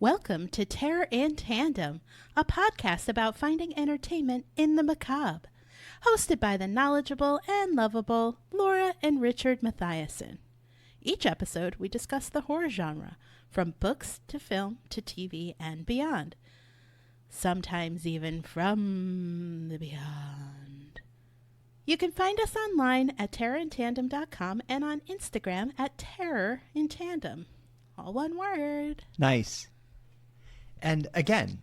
Welcome to Terror in Tandem, a podcast about finding entertainment in the macabre. Hosted by the knowledgeable and lovable Laura and Richard Mathiasen. Each episode, we discuss the horror genre, from books to film to TV and beyond. Sometimes even from the beyond. You can find us online at terrorintandem.com and on Instagram at terrorintandem. All one word. Nice. And again,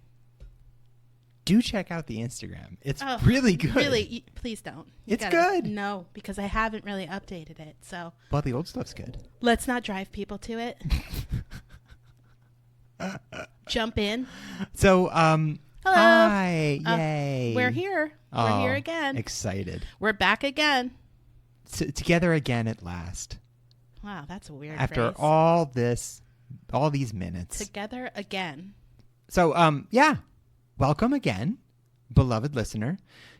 do check out the Instagram. It's really good. Really, please don't. It's good. No, because I haven't really updated it. So. Well, the old stuff's good. Let's not drive people to it. Jump in. So, hello. Hi. Yay. We're here. We're here again. Excited. We're back again. Together again at last. Wow, that's a weird After phrase. all these minutes. Together again. So, welcome again, beloved listener,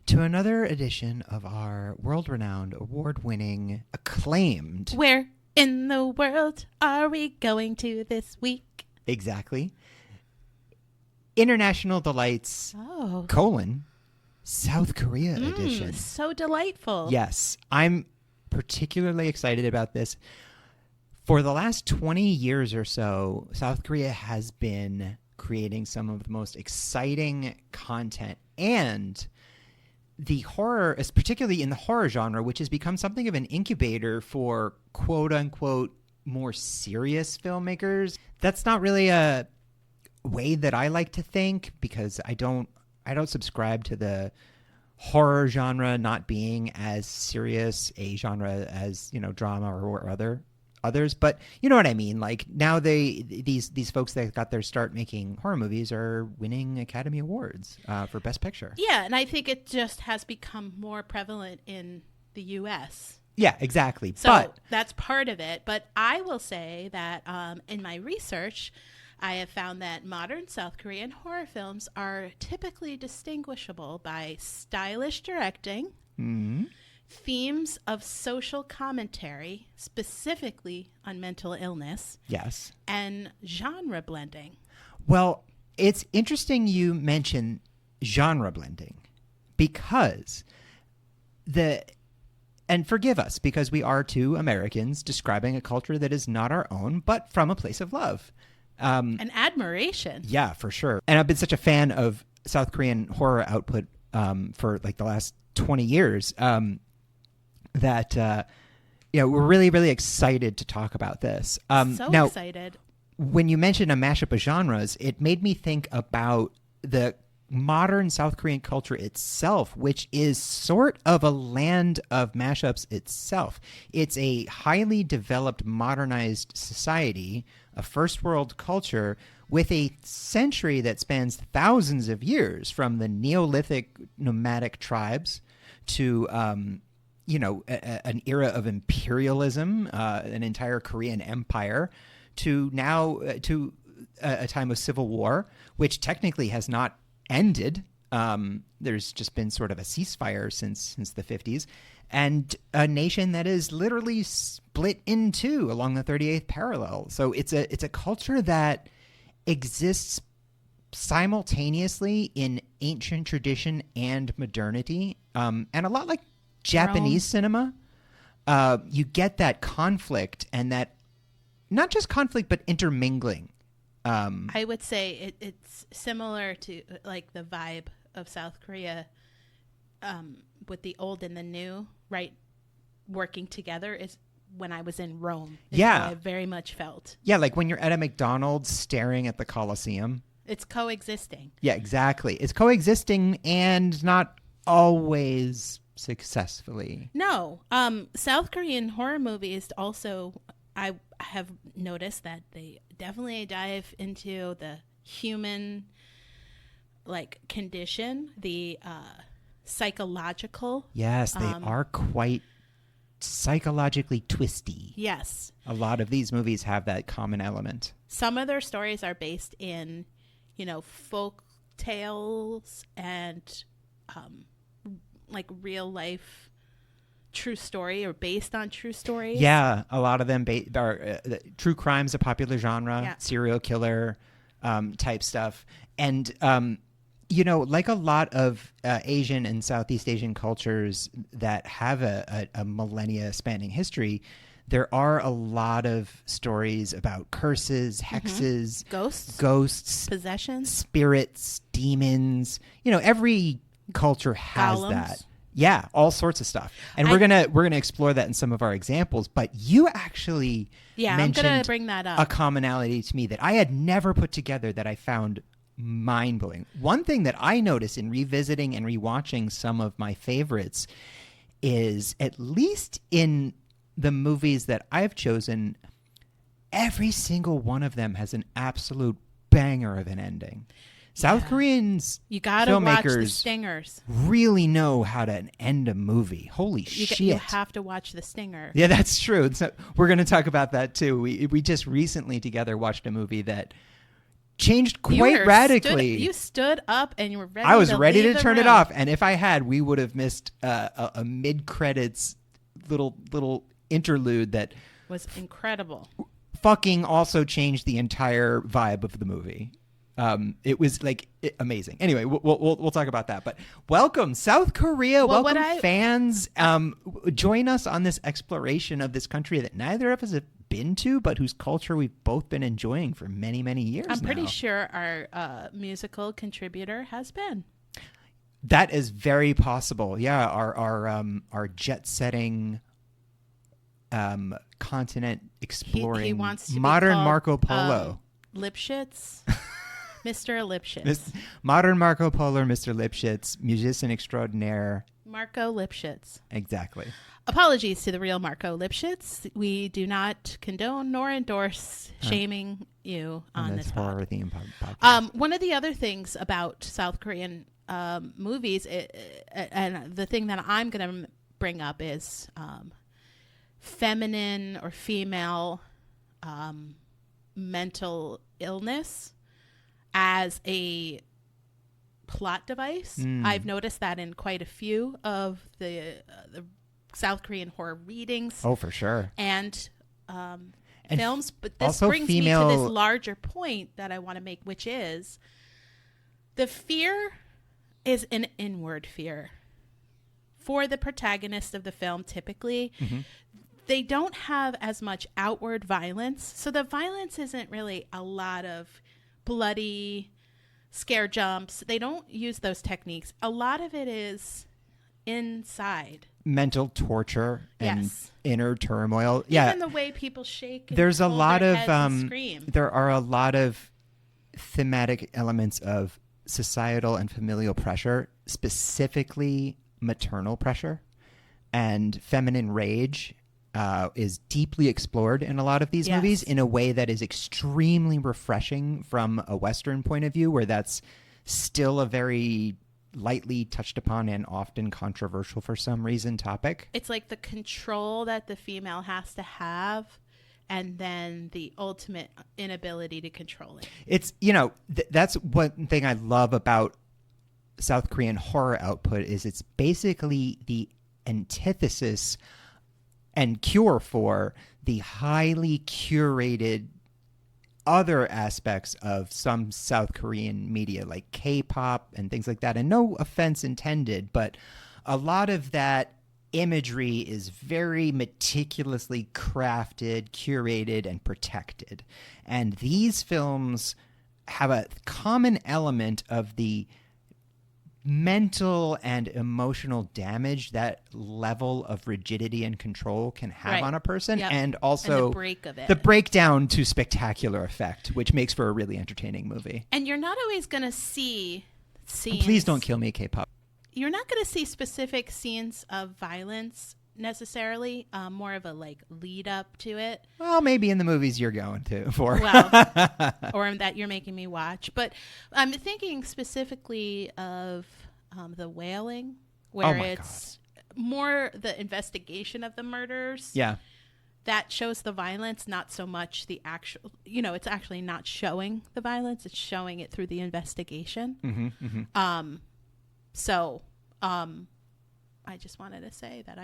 to another edition of our world-renowned, award-winning, acclaimed... Where in the world are we going to this week? Exactly. International Delights, South Korea edition. So delightful. Yes, I'm particularly excited about this. For the last 20 years or so, South Korea has been creating some of the most exciting content, and the horror, particularly in the horror genre, which has become something of an incubator for quote-unquote more serious filmmakers. That's not really a way that I like to think, because I don't subscribe to the horror genre not being as serious a genre as, drama or others, but you know what I mean. Like, now these folks that got their start making horror movies are winning Academy Awards for Best Picture. Yeah, and I think it just has become more prevalent in the U.S. Yeah, exactly. So that's part of it. But I will say that in my research, I have found that modern South Korean horror films are typically distinguishable by stylish directing, themes of social commentary, specifically on mental illness, yes, and genre blending. Well, it's interesting you mention genre blending, because and forgive us, because we are two Americans describing a culture that is not our own, but from a place of love. And admiration. Yeah, for sure. And I've been such a fan of South Korean horror output for like the last 20 years that we're really, really excited to talk about this. Now, excited. When you mentioned a mashup of genres, it made me think about the modern South Korean culture itself, which is sort of a land of mashups itself. It's a highly developed, modernized society, a first world culture with a century that spans thousands of years, from the Neolithic nomadic tribes to an era of imperialism, an entire Korean empire, to now to a time of civil war, which technically has not ended. There's just been sort of a ceasefire since the 50s, and a nation that is literally split in two along the 38th parallel. So it's a culture that exists simultaneously in ancient tradition and modernity, and a lot like Japanese cinema. You get that conflict, and that not just conflict but intermingling. I would say it's similar to like the vibe of South Korea with the old and the new, right? Working together is when I was in Rome. Yeah. I very much felt. Yeah, like when you're at a McDonald's staring at the Colosseum. It's coexisting. Yeah, exactly. It's coexisting, and not always successfully. No. South Korean horror movies also, I have noticed that they definitely dive into the human condition, the psychological. Yes, they are quite psychologically twisty. Yes. A lot of these movies have that common element. Some of their stories are based in, folk tales and real life true story, or based on true stories. Yeah, a lot of them are true crime's a popular genre. Yeah. Serial killer. type stuff. And, like a lot of Asian and Southeast Asian cultures that have a millennia spanning history, there are a lot of stories about curses, hexes, ghosts, possessions, spirits, demons. Every culture has golems. That. Yeah, all sorts of stuff. And we're gonna explore that in some of our examples. But you actually mentioned I'm gonna bring that up. A commonality to me that I had never put together that I found mind-blowing. One thing that I noticed in revisiting and rewatching some of my favorites is, at least in the movies that I've chosen, every single one of them has an absolute banger of an ending. South Koreans, you gotta filmmakers, watch the stingers. Really know how to end a movie. Holy shit! You have to watch the stinger. Yeah, that's true. So we're going to talk about that too. We just recently together watched a movie that changed quite radically. You stood up and you were ready. I was ready to turn it room. off, and if I had, we would have missed a mid-credits little interlude that was incredible. Fucking also changed the entire vibe of the movie. It was amazing. Anyway, we'll talk about that. But welcome, South Korea. Welcome, fans. Join us on this exploration of this country that neither of us have been to, but whose culture we've both been enjoying for many, many years. I'm pretty sure our musical contributor has been. That is very possible. Yeah, our jet-setting, continent exploring, he wants to modern be called, Marco Polo. Lipschitz. Mr. Lipschitz. Modern Marco Polo, Mr. Lipschitz, musician extraordinaire. Marco Lipschitz. Exactly. Apologies to the real Marco Lipschitz. We do not condone nor endorse shaming you on this horror theme podcast. One of the other things about South Korean movies, and the thing that I'm going to bring up is feminine or female mental illness as a plot device. I've noticed that in quite a few of the South Korean horror readings. Oh, for sure. And films. But this also brings me to this larger point that I want to make, which is the fear is an inward fear. For the protagonist of the film, typically, they don't have as much outward violence. So the violence isn't really a lot of bloody scare jumps. They don't use those techniques. A lot of it is inside. Mental torture and inner turmoil. Even the way people shake. And there's a lot of scream. There are a lot of thematic elements of societal and familial pressure, specifically maternal pressure and feminine rage. Is deeply explored in a lot of these movies in a way that is extremely refreshing from a Western point of view, where that's still a very lightly touched upon and often controversial for some reason topic. It's like the control that the female has to have, and then the ultimate inability to control it. It's, that's one thing I love about South Korean horror output is it's basically the antithesis and cure for the highly curated other aspects of some South Korean media, like K-pop and things like that. And no offense intended, but a lot of that imagery is very meticulously crafted, curated, and protected. And these films have a common element of the mental and emotional damage that level of rigidity and control can have on a person, and also the breakdown to spectacular effect, which makes for a really entertaining movie. And you're not always going to see scenes. Please don't kill me, K-pop. You're not going to see specific scenes of violence necessarily, more of a lead up to it. Well, maybe in the movies you're going to for. Well, or that you're making me watch. But I'm thinking specifically of The Wailing, where it's more the investigation of the murders. Yeah. That shows the violence, not so much the actual, it's actually not showing the violence. It's showing it through the investigation. So I just wanted to say that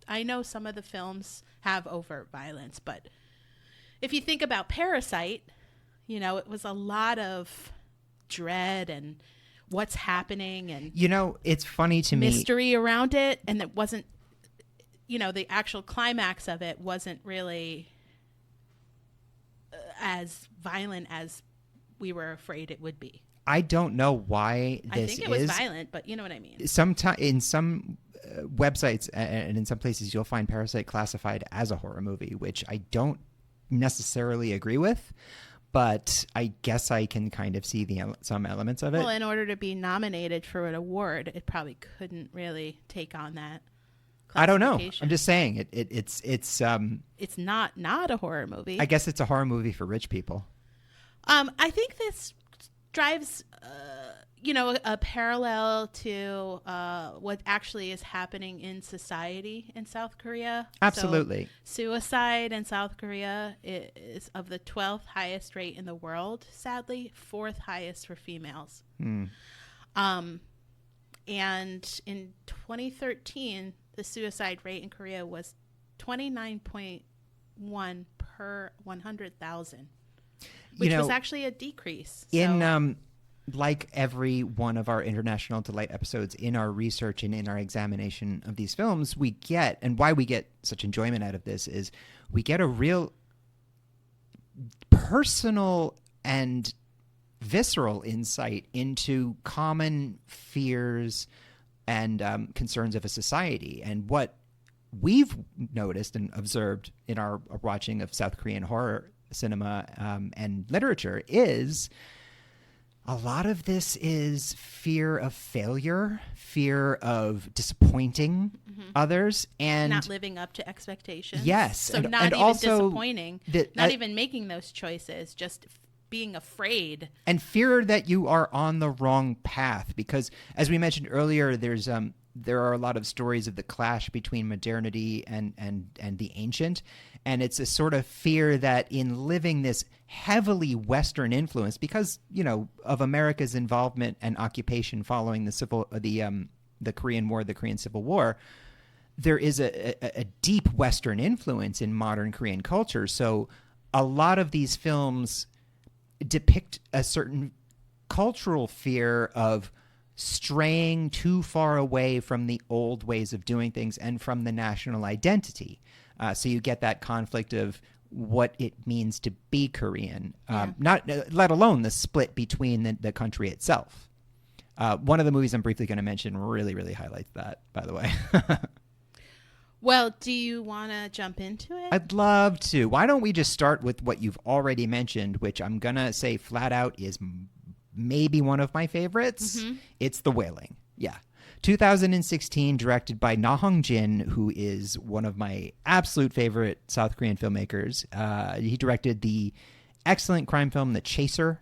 I know some of the films have overt violence, but if you think about Parasite, You know, it was a lot of dread and what's happening and You know, it's funny to me. mystery around it. And it wasn't, you know, the actual climax of it wasn't really as violent as we were afraid it would be. I don't know why this I think it was violent, but you know what I mean. Sometimes in some websites and in some places you'll find Parasite classified as a horror movie, which I don't necessarily agree with, but I guess I can kind of see some elements of it. Well, in order to be nominated for an award, it probably couldn't really take on that. I don't know. I'm just saying it's not a horror movie. I guess it's a horror movie for rich people. I think this drives, a parallel to what actually is happening in society in South Korea. Absolutely. So, suicide in South Korea is of the 12th highest rate in the world, sadly, 4th highest for females. And in 2013, the suicide rate in Korea was 29.1 per 100,000. Which was actually a decrease. In like every one of our International Delight episodes, in our research and in our examination of these films, we get, and why we get such enjoyment out of this is we get a real personal and visceral insight into common fears and concerns of a society. And what we've noticed and observed in our watching of South Korean horror cinema and literature is a lot of this is fear of failure, fear of disappointing others, and not living up to expectations. Yes. So not even also disappointing, not even making those choices, just being afraid. And fear that you are on the wrong path. Because as we mentioned earlier, there are a lot of stories of the clash between modernity and the ancient. And it's a sort of fear that in living this heavily Western influence, because, of America's involvement and occupation following the Korean War, the Korean Civil War, there is a deep Western influence in modern Korean culture. So a lot of these films depict a certain cultural fear of straying too far away from the old ways of doing things and from the national identity. So you get that conflict of what it means to be Korean, not let alone the split between the country itself. One of the movies I'm briefly going to mention really, really highlights that, by the way. Well, do you want to jump into it? I'd love to. Why don't we just start with what you've already mentioned, which I'm going to say flat out is maybe one of my favorites. It's The Wailing. Yeah. 2016, directed by Na Hong-jin, who is one of my absolute favorite South Korean filmmakers. He directed the excellent crime film The Chaser.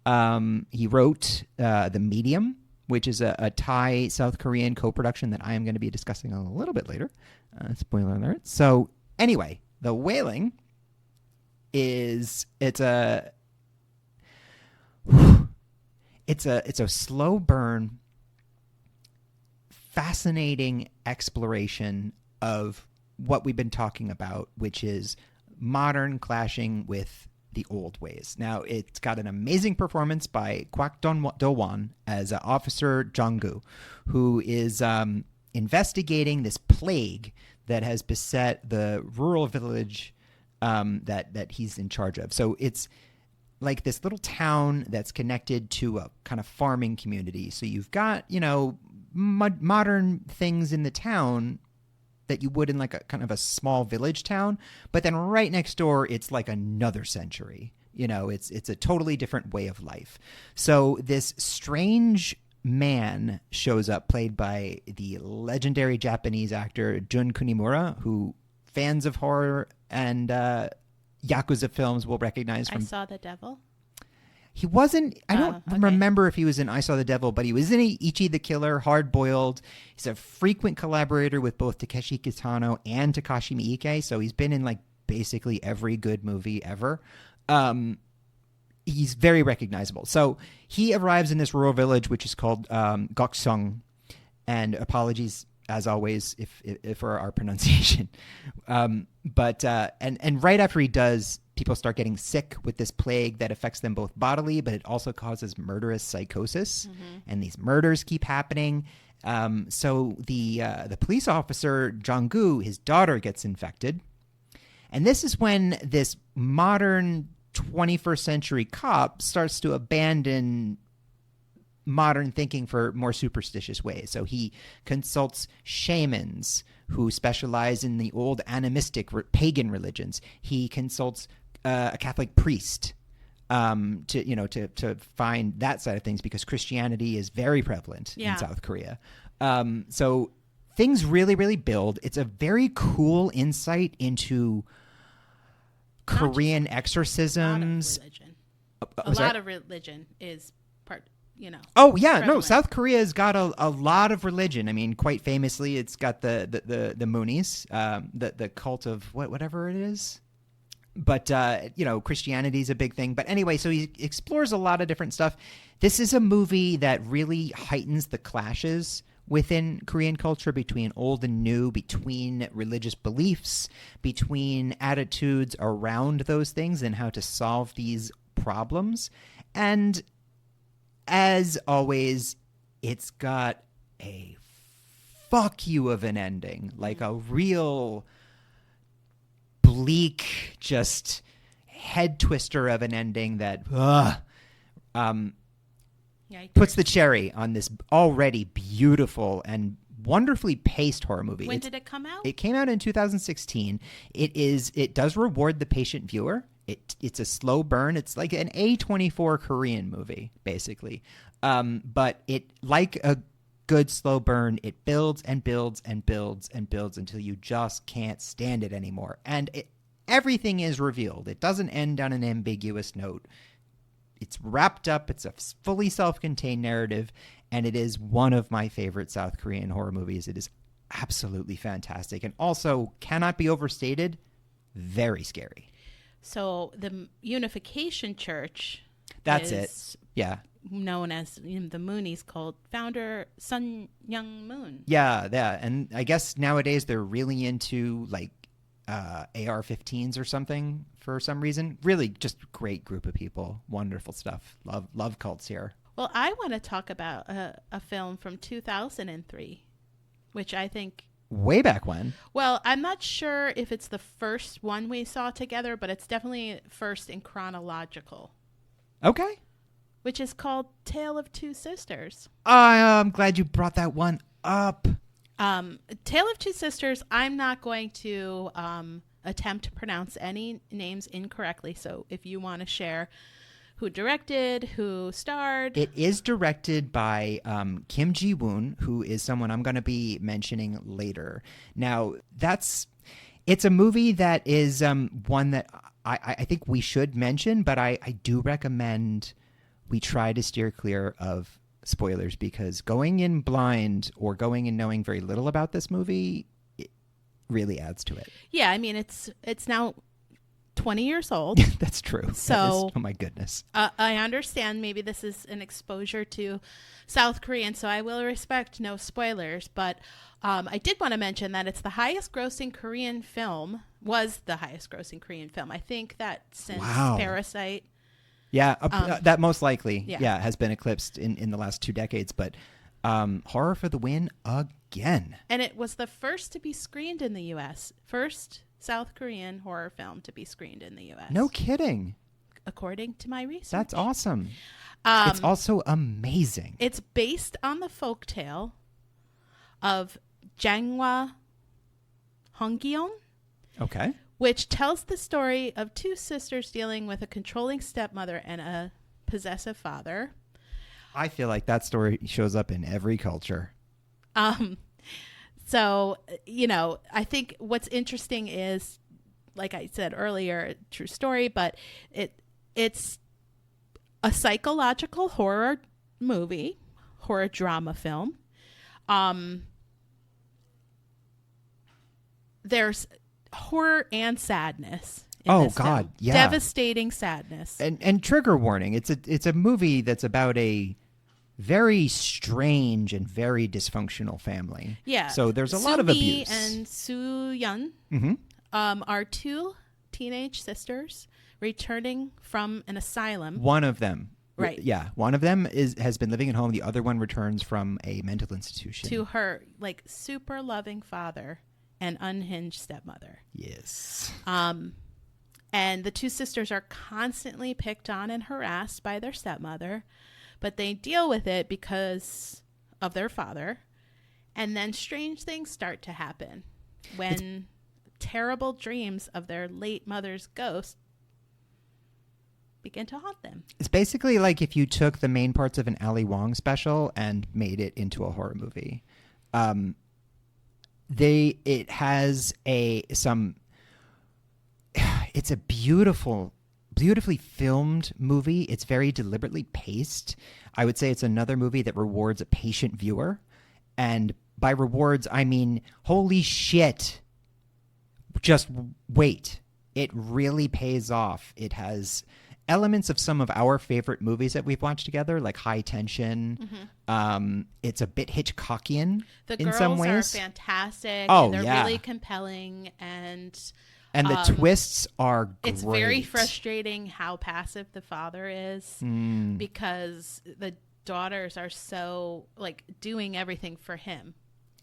He wrote The Medium, which is a Thai-South Korean co-production that I am going to be discussing a little bit later. Spoiler alert. So anyway, The Wailing it's a slow burn, fascinating exploration of what we've been talking about, which is modern clashing with the old ways. Now, it's got an amazing performance by Kwak Do-won as Officer Jong-gu, who is investigating this plague that has beset the rural village that he's in charge of. So it's like this little town that's connected to a kind of farming community. So you've got, modern things in the town that you would in like a kind of a small village town, but then right next door, it's like another century. It's a totally different way of life. So this strange man shows up, played by the legendary Japanese actor Jun Kunimura, who fans of horror and Yakuza films will recognize from... I Saw the Devil. He wasn't, I don't remember if he was in I Saw the Devil, but he was in Ichi the Killer, Hard Boiled. He's a frequent collaborator with both Takeshi Kitano and Takashi Miike, so he's been in like basically every good movie ever. He's very recognizable. So he arrives in this rural village, which is called Gokseong, and apologies as always if for our pronunciation. But right after he does people start getting sick with this plague that affects them both bodily, but it also causes murderous psychosis. And these murders keep happening. So the police officer, Jong-gu, his daughter gets infected. And this is when this modern 21st century cop starts to abandon modern thinking for more superstitious ways. So he consults shamans who specialize in the old animistic pagan religions. He consults a Catholic priest to find that side of things, because Christianity is very prevalent in South Korea. So things really, really build. It's a very cool insight into Korean exorcisms. A lot of religion is part, Oh, yeah. prevalent. No, South Korea's got a lot of religion. I mean, quite famously, it's got the Moonies, the cult of whatever it is. But, Christianity is a big thing. But anyway, so he explores a lot of different stuff. This is a movie that really heightens the clashes within Korean culture between old and new, between religious beliefs, between attitudes around those things and how to solve these problems. And as always, it's got a fuck you of an ending, like a real bleak, just head twister of an ending that puts the cherry on this already beautiful and wonderfully paced horror movie. When did it come out? It came out in 2016. It does reward the patient viewer. It's a slow burn. It's like an A24 Korean movie, basically. But it, like a good slow burn, it builds and builds and builds and builds until you just can't stand it anymore. And everything is revealed. It doesn't end on an ambiguous note. It's wrapped up. It's a fully self-contained narrative, and it is one of my favorite South Korean horror movies. It is absolutely fantastic, and also cannot be overstated, very scary. So the Unification Church That's is it. Yeah. known as the Moonies cult, founder Sun Young Moon. Yeah, and I guess nowadays they're really into like AR-15s or something for some reason. Really just great group of people. Wonderful stuff. Love cults here. Well, I want to talk about a film from 2003, which I think... Way back when. Well, I'm not sure if it's the first one we saw together, but it's definitely first in chronological. Okay. Which is called Tale of Two Sisters. I'm glad you brought that one up. Tale of Two Sisters, I'm not going to attempt to pronounce any names incorrectly. So if you want to share who directed, who starred. It is directed by Kim Ji-woon, who is someone I'm going to be mentioning later. Now, it's a movie that is one that I think we should mention, but I do recommend we try to steer clear of spoilers, because going in blind or going in knowing very little about this movie, it really adds to it. Yeah, I mean, it's now 20 years old. That's true. So, oh my goodness. I understand maybe this is an exposure to South Korean, so I will respect no spoilers. But I did want to mention that it's the highest grossing Korean film, was the highest grossing Korean film. I think that since Parasite. Yeah, that most likely, yeah, has been eclipsed in the last 2 decades. But horror for the win again. And it was the first to be screened in the U.S. First South Korean horror film to be screened in the U.S. No kidding. According to my research. That's awesome. It's also amazing. It's based on the folktale of Janghwa Hongyeon. Okay. Which tells the story of two sisters dealing with a controlling stepmother and a possessive father. I feel like that story shows up in every culture. So, I think what's interesting is, like I said earlier, true story, but it's a psychological horror movie, horror drama film. There's horror and sadness. Oh God, film. yeah. Devastating sadness. And trigger warning. It's a movie that's about a very strange and very dysfunctional family. Yeah. So there's a lot of abuse. And Soo Yun are two teenage sisters returning from an asylum. One of them. Right. Yeah. One of them has been living at home. The other one returns from a mental institution. To her, like, super loving father and unhinged stepmother. Yes. And the two sisters are constantly picked on and harassed by their stepmother, but they deal with it because of their father. And then strange things start to happen when terrible dreams of their late mother's ghost begin to haunt them. It's basically like if you took the main parts of an Ali Wong special and made it into a horror movie. It has it's a beautifully filmed movie. It's very deliberately paced. I would say it's another movie that rewards a patient viewer. And by rewards, I mean, holy shit. Just wait. It really pays off. It has elements of some of our favorite movies that we've watched together, like High Tension. Mm-hmm. It's a bit Hitchcockian in some ways. The girls are fantastic. Oh, and they're yeah. really compelling. And the twists are great. It's very frustrating how passive the father is because the daughters are so, like, doing everything for him.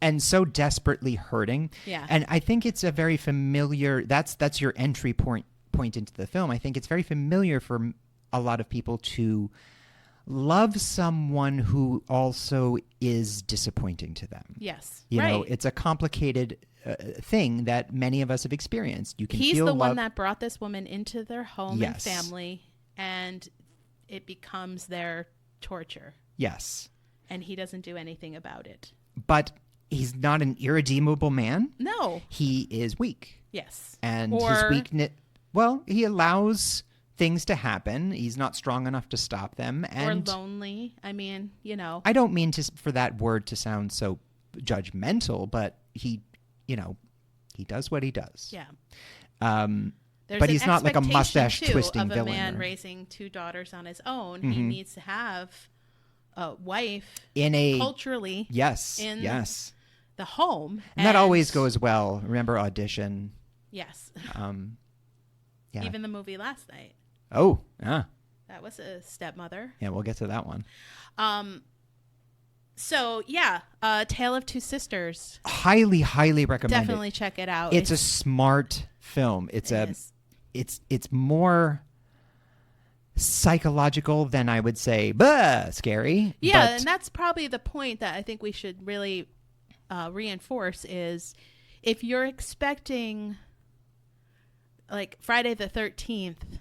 And so desperately hurting. Yeah. And I think it's a very familiar, that's your entry point into the film. I think it's very familiar for a lot of people to love someone who also is disappointing to them. Yes. You right. know, it's a complicated thing that many of us have experienced. You can He's feel the love. one that brought this woman into their home Yes. and family, and it becomes their torture. Yes. And he doesn't do anything about it. But he's not an irredeemable man. No. He is weak. Yes. And his weakness, well, he allows things to happen. He's not strong enough to stop them. And or lonely. I mean, you know. I don't mean for that word to sound so judgmental, but he does what he does. Yeah. But he's not like a mustache twisting of a villain. Man raising two daughters on his own. Mm-hmm. He needs to have a wife culturally. Yes. In yes. the home. And that always goes well. Remember Audition? Yes. Yeah. Even the movie last night. Oh, yeah. That was a stepmother. Yeah, we'll get to that one. So, yeah, Tale of Two Sisters. Highly, highly recommend it. Definitely check it out. It's a smart film. It's more psychological than I would say scary. Yeah, and that's probably the point that I think we should really reinforce is if you're expecting like Friday the 13th.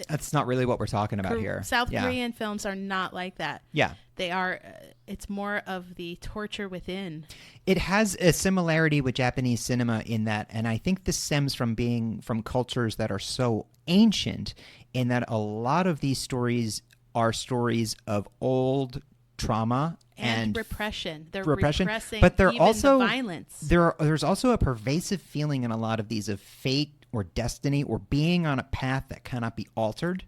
That's not really what we're talking about here. South Korean films are not like that. Yeah. They are, it's more of the torture within. It has a similarity with Japanese cinema in that, and I think this stems from being from cultures that are so ancient in that a lot of these stories are stories of old trauma and repression. They're repressing but they're even also the violence. There's also a pervasive feeling in a lot of these of fate or destiny or being on a path that cannot be altered.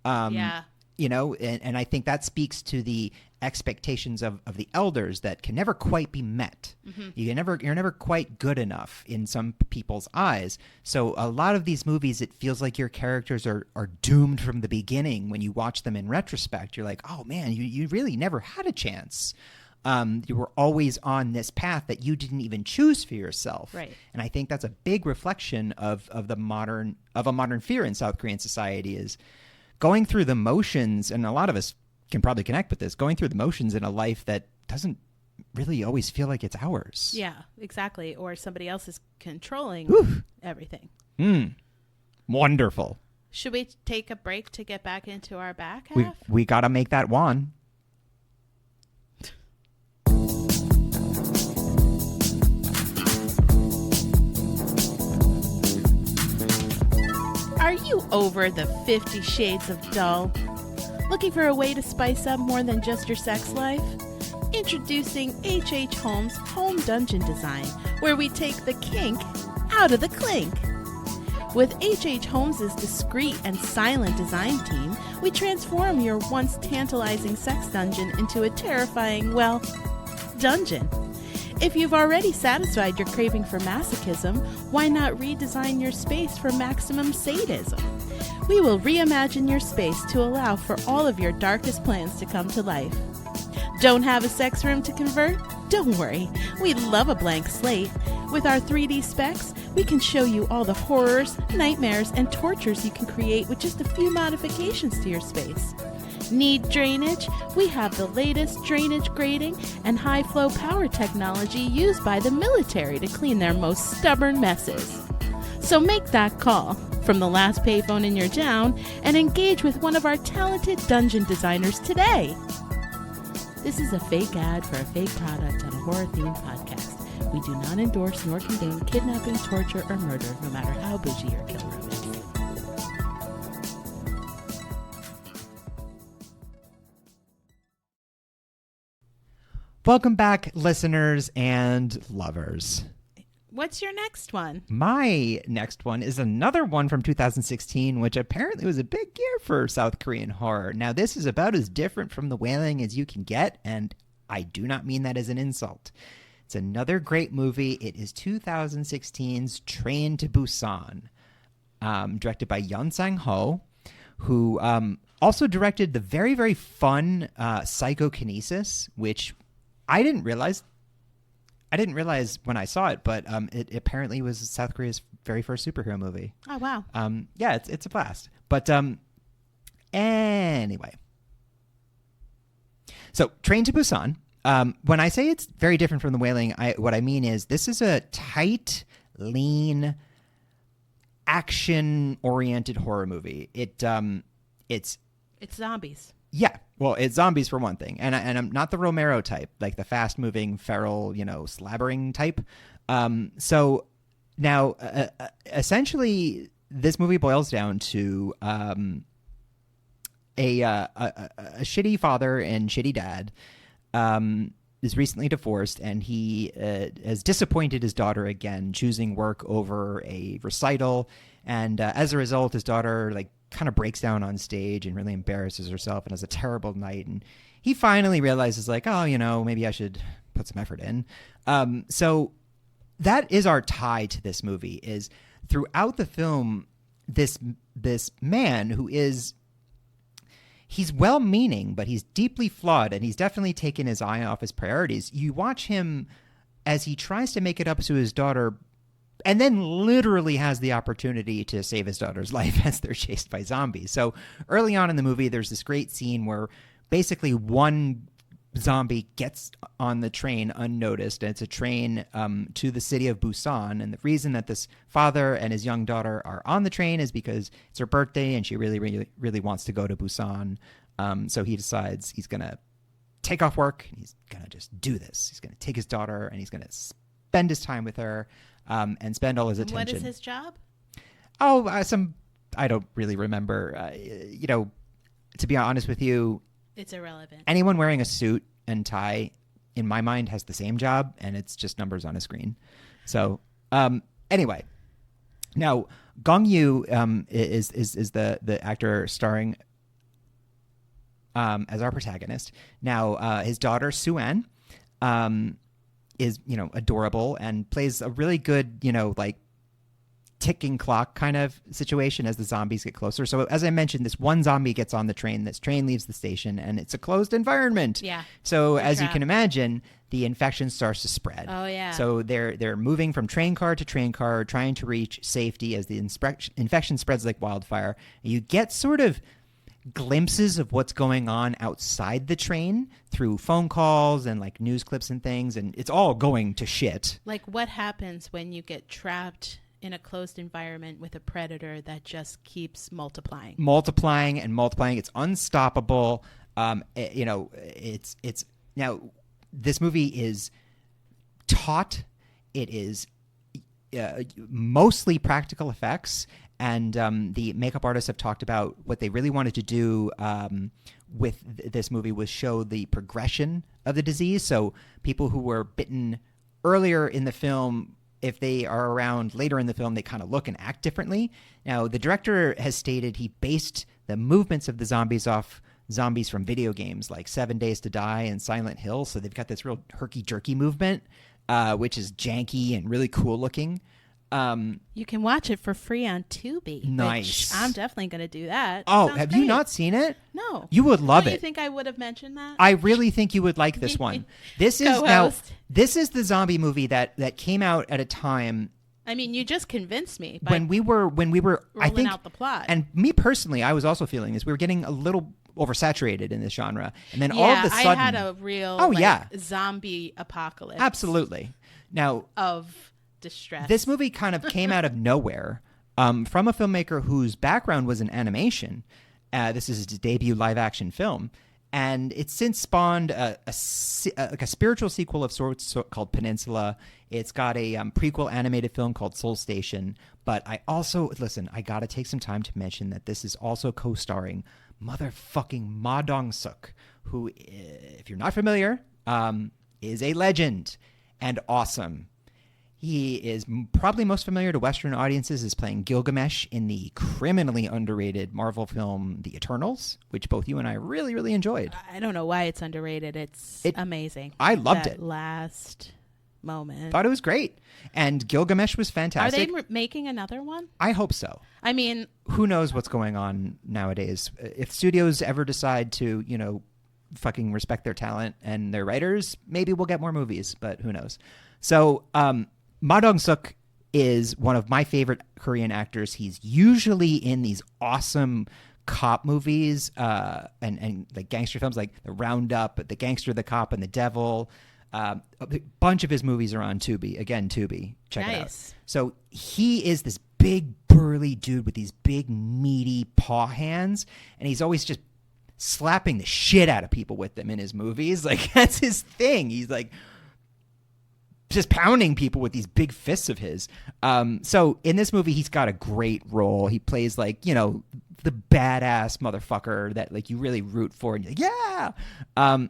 You know, and I think that speaks to the expectations of the elders that can never quite be met. Mm-hmm. You're never quite good enough in some people's eyes. So a lot of these movies, it feels like your characters are doomed from the beginning. When you watch them in retrospect, you're like, oh man, you really never had a chance. You were always on this path that you didn't even choose for yourself. Right. And I think that's a big reflection of a modern fear in South Korean society is going through the motions, and a lot of us can probably connect with this, going through the motions in a life that doesn't really always feel like it's ours. Yeah, exactly. Or somebody else is controlling everything. Wonderful. Should we take a break to get back into our back half? We got to make that one. Are you over the 50 Shades of Dull? Looking for a way to spice up more than just your sex life? Introducing H.H. Holmes Home Dungeon Design, where we take the kink out of the clink. With H.H. Holmes' discreet and silent design team, we transform your once tantalizing sex dungeon into a terrifying, well, dungeon. If you've already satisfied your craving for masochism, why not redesign your space for maximum sadism? we will reimagine your space to allow for all of your darkest plans to come to life. Don't have a sex room to convert? Don't worry, we love a blank slate. With our 3D specs, we can show you all the horrors, nightmares, and tortures you can create with just a few modifications to your space. Need drainage? We have the latest drainage grading and high flow power technology used by the military to clean their most stubborn messes. So make that call from the last payphone in your town and engage with one of our talented dungeon designers today. This is a fake ad for a fake product on a horror-themed podcast. We do not endorse nor condone kidnapping, torture, or murder, no matter how bougie your kill room is. Welcome back, listeners and lovers. What's your next one? My next one is another one from 2016, which apparently was a big year for South Korean horror. Now, this is about as different from The Wailing as you can get, and I do not mean that as an insult. It's another great movie. It is 2016's Train to Busan, directed by Yeon Sang-ho, who also directed the very, very fun Psychokinesis, which I didn't realize when I saw it, but it apparently was South Korea's very first superhero movie. Oh, wow. Yeah, it's a blast. But anyway. So, Train to Busan. When I say it's very different from The Wailing, what I mean is this is a tight, lean, action-oriented horror movie. It's zombies. Yeah, well, it's zombies for one thing, and I'm not the Romero type, like the fast-moving, feral, slabbering type. So now, essentially, this movie boils down to a shitty father and shitty dad is recently divorced, and he has disappointed his daughter again, choosing work over a recital, and as a result, his daughter kind of breaks down on stage and really embarrasses herself and has a terrible night. And he finally realizes maybe I should put some effort in. So that is our tie to this movie, is throughout the film, this man who he's well-meaning, but he's deeply flawed, and he's definitely taken his eye off his priorities. You watch him as he tries to make it up to his daughter, and then literally has the opportunity to save his daughter's life as they're chased by zombies. So early on in the movie, there's this great scene where basically one zombie gets on the train unnoticed, and it's a train to the city of Busan. And the reason that this father and his young daughter are on the train is because it's her birthday, and she really, really, really wants to go to Busan. So he decides he's going to take off work, and he's going to just do this. He's going to take his daughter, and he's going to spend his time with her. And spend all his attention. What is his job? Oh, I don't really remember. To be honest with you, it's irrelevant. Anyone wearing a suit and tie, in my mind, has the same job, and it's just numbers on a screen. So, anyway, now Gong Yoo is the actor starring as our protagonist. Now, his daughter Soo-an is adorable and plays a really good ticking clock kind of situation as the zombies get closer. So as I mentioned, this one zombie gets on the train, this train leaves the station, and it's a closed environment. Yeah. So as you can imagine, the infection starts to spread. Oh yeah. So they're moving from train car to train car, trying to reach safety as the infection spreads like wildfire. You get sort of glimpses of what's going on outside the train through phone calls and news clips and things, and it's all going to shit. What happens when you get trapped in a closed environment with a predator that just keeps multiplying and multiplying? It's unstoppable. It's now this movie is taut. It is mostly practical effects. And the makeup artists have talked about what they really wanted to do with this movie was show the progression of the disease. So people who were bitten earlier in the film, if they are around later in the film, they kind of look and act differently. Now, the director has stated he based the movements of the zombies off zombies from video games like 7 Days to Die and Silent Hill. So they've got this real herky-jerky movement, which is janky and really cool looking. You can watch it for free on Tubi. Nice. Which I'm definitely going to do that. Oh, Sounds have great. you not seen it? No. You would love Don't it. You think I would have mentioned that? I really think you would like this one. This is this is the zombie movie that came out at a time. I mean, you just convinced me when we were I think out the plot. And me personally, I was also feeling this. We were getting a little oversaturated in this genre, and then all of a sudden, I had a real zombie apocalypse. Absolutely. Now of distress. This movie kind of came out of nowhere from a filmmaker whose background was in animation. This is his debut live-action film, and it's since spawned a spiritual sequel of sorts called Peninsula. It's got a prequel animated film called Soul Station. But I also, listen, I got to take some time to mention that this is also co-starring motherfucking Ma Dong-suk, who, if you're not familiar, is a legend and awesome. He is probably most familiar to Western audiences as playing Gilgamesh in the criminally underrated Marvel film The Eternals, which both you and I really, really enjoyed. I don't know why it's underrated. It's amazing. I loved it. Last moment. Thought it was great. And Gilgamesh was fantastic. Are they making another one? I hope so. I mean, who knows what's going on nowadays? If studios ever decide to, fucking respect their talent and their writers, maybe we'll get more movies, but who knows? So, Ma Dong-suk is one of my favorite Korean actors. He's usually in these awesome cop movies and like gangster films like The Roundup, The Gangster, The Cop, and The Devil. A bunch of his movies are on Tubi. Again, Tubi. Check it out. So he is this big, burly dude with these big, meaty paw hands, and he's always just slapping the shit out of people with them in his movies. Like, that's his thing. He's like just pounding people with these big fists of his. So in this movie, he's got a great role. He plays like, the badass motherfucker that like you really root for, and you're like, yeah.